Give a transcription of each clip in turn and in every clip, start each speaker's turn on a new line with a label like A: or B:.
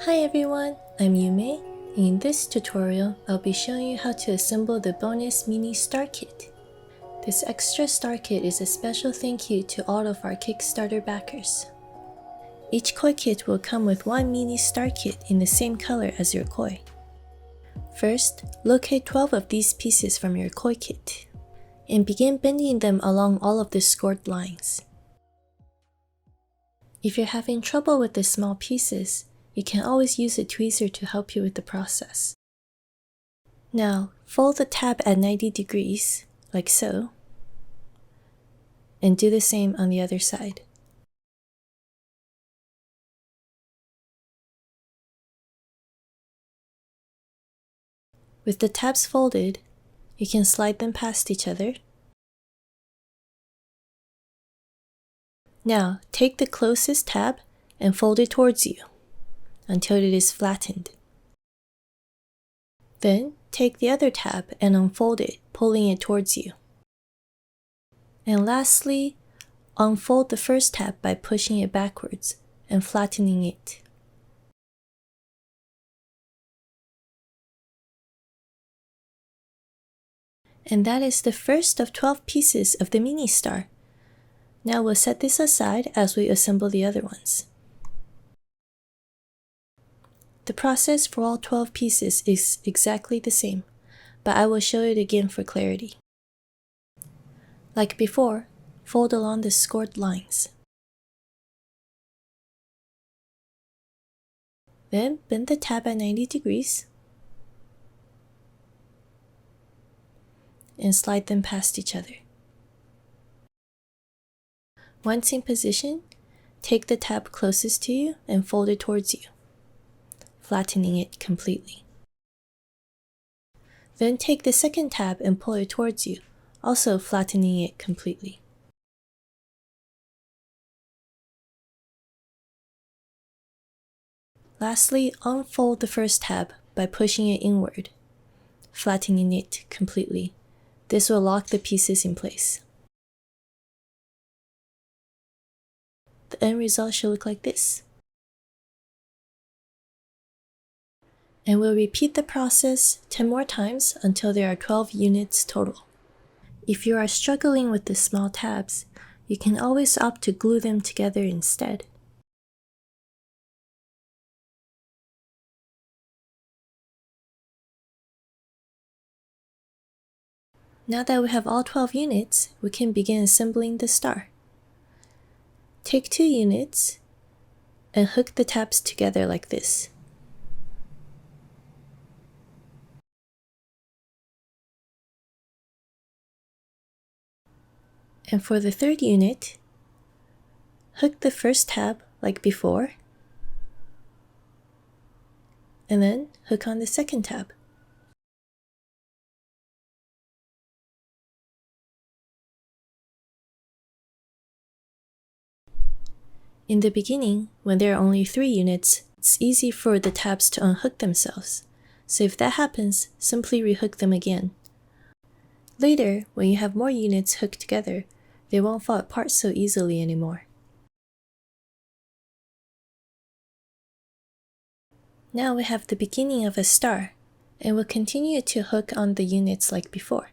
A: Hi everyone, I'm Yume, and in this tutorial I'll be showing you how to assemble the bonus mini star kit. This extra star kit is a special thank you to all of our Kickstarter backers. Each koi kit will come with one mini star kit in the same color as your koi. First, locate 12 of these pieces from your koi kit, and begin bending them along all of the scored lines. If you're having trouble with the small pieces, you can always use a tweezer to help you with the process. Now, fold the tab at 90 degrees, like so, and do the same on the other side. With the tabs folded, you can slide them past each other. Now, take the closest tab and fold it towards you until it is flattened. Then, take the other tab and unfold it, pulling it towards you. And lastly, unfold the first tab by pushing it backwards and flattening it. And that is the first of 12 pieces of the mini star. Now we'll set this aside as we assemble the other ones. The process for all 12 pieces is exactly the same, but I will show it again for clarity. Like before, fold along the scored lines. Then bend the tab at 90 degrees and slide them past each other. Once in position, take the tab closest to you and fold it towards you, flattening it completely. Then take the second tab and pull it towards you, also flattening it completely. Lastly, unfold the first tab by pushing it inward, flattening it completely. This will lock the pieces in place. The end result should look like this. And we'll repeat the process 10 more times until there are 12 units total. If you are struggling with the small tabs, you can always opt to glue them together instead. Now that we have all 12 units, we can begin assembling the star. Take 2 units and hook the tabs together like this. And for the third unit, hook the first tab like before, and then hook on the second tab. In the beginning, when there are only 3 units, it's easy for the tabs to unhook themselves, so if that happens, simply rehook them again. Later, when you have more units hooked together, they won't fall apart so easily anymore. Now we have the beginning of a star, and we'll continue to hook on the units like before.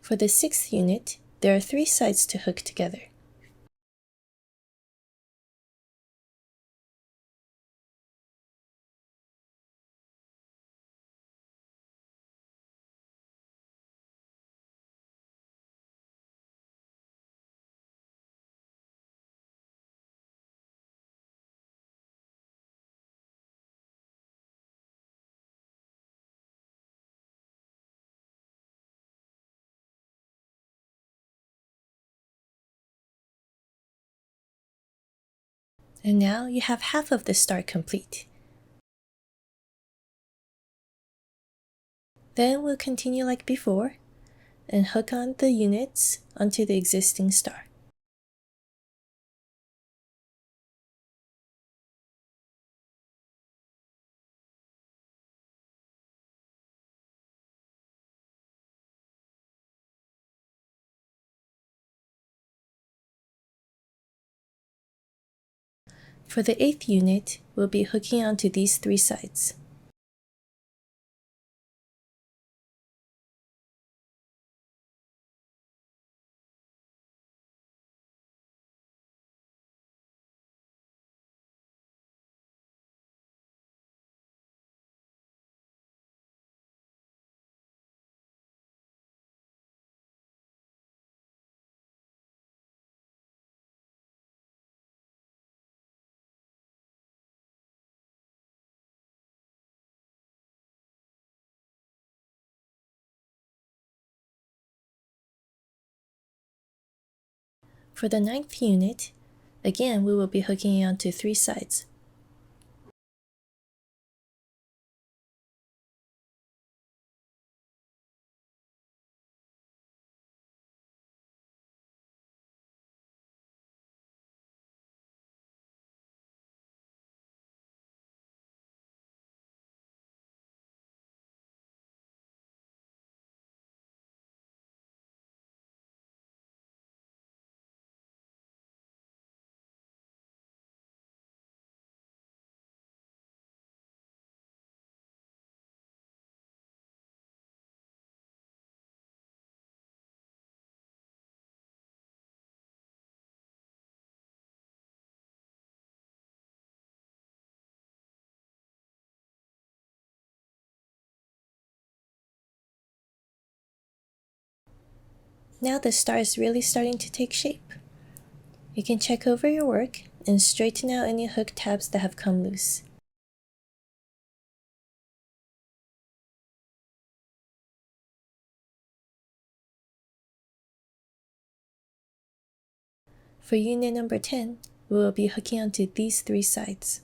A: For the 6th unit, there are 3 sides to hook together. And now you have half of the star complete. Then we'll continue like before and hook on the units onto the existing star. For the 8th unit, we'll be hooking onto these 3 sides. For the 9th unit, again we will be hooking it onto 3 sides. Now the star is really starting to take shape. You can check over your work and straighten out any hook tabs that have come loose. For unit number 10, we will be hooking onto these 3 sides.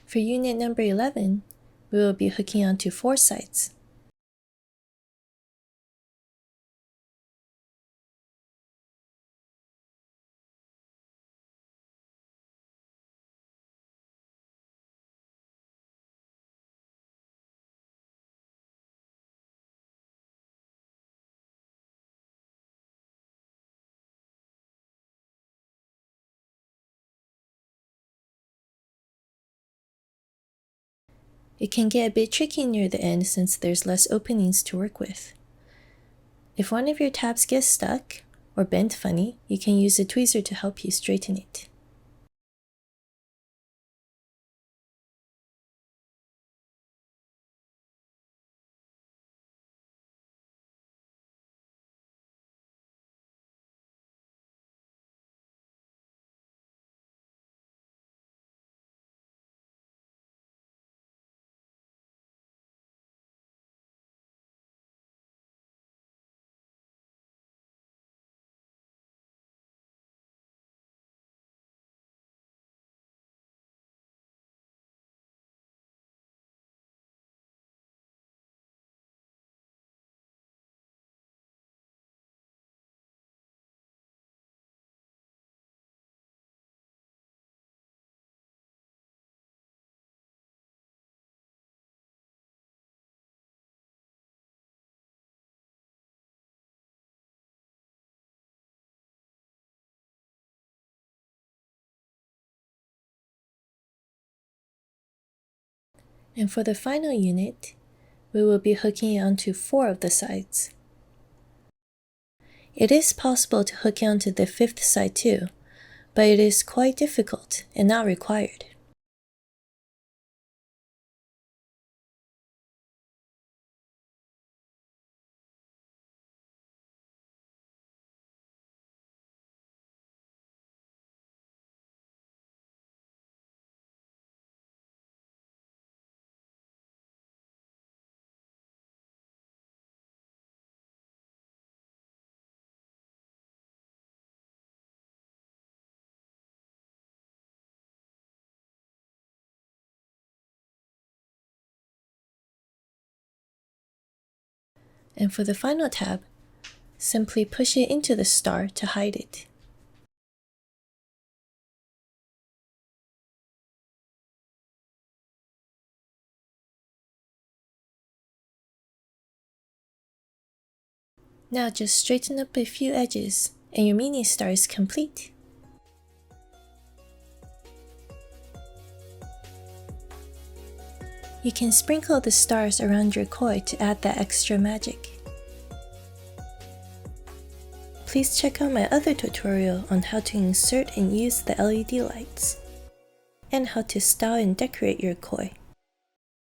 A: For unit number 11, we will be hooking onto 4 sides. It can get a bit tricky near the end since there's less openings to work with. If one of your tabs gets stuck or bent funny, you can use a tweezer to help you straighten it. And for the final unit, we will be hooking it onto 4 of the sides. It is possible to hook it onto the 5th side too, but it is quite difficult and not required. And for the final tab, simply push it into the star to hide it. Now just straighten up a few edges and your mini star is complete. You can sprinkle the stars around your koi to add that extra magic. Please check out my other tutorial on how to insert and use the LED lights, and how to style and decorate your koi.